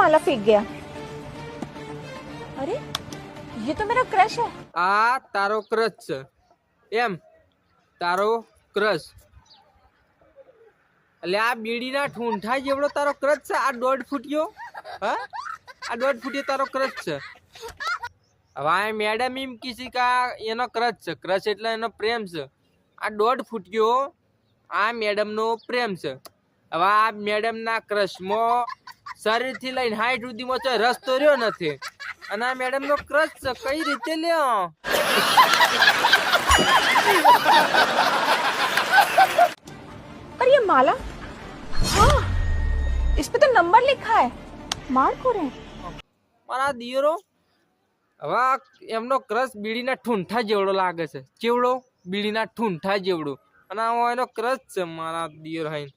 माला फेंक गया? अरे ये तो मेरा क्रश है। आ तारो क्रश છે એમ તારો ક્રશ એટલે આ બીડીના ઠૂંઠા જેવડો તારો ક્રશ છે? આ 1.5 ફૂટિયો હા આ 1.5 ફૂટિયો તારો ક્રશ છે? હવે આ મેડમ એમ કીધી કે એનો ક્રશ છે, ક્રશ એટલે એનો પ્રેમ છે. આ 1.5 ફૂટિયો આ મેડમનો પ્રેમ છે. હવે આ મેડમના ક્રશમાં શરીરથી લઈને હાઈટ સુધીમાં તો રસ્તો રહ્યો નથી અને આ મેડમનો ક્રશ છે. કઈ રીતે લ્યો? और ये माला, हाँ इस पे तो नंबर लिखा है। मार को रहे મારા દિયરો હવે એમનો ક્રશ બીડીના ઠૂંઠા જેવડો લાગે છે. ચેવડો? બીડીના ઠૂંઠા જેવડો. અને એનો ક્રશ છે મારા દિયર હાઈ.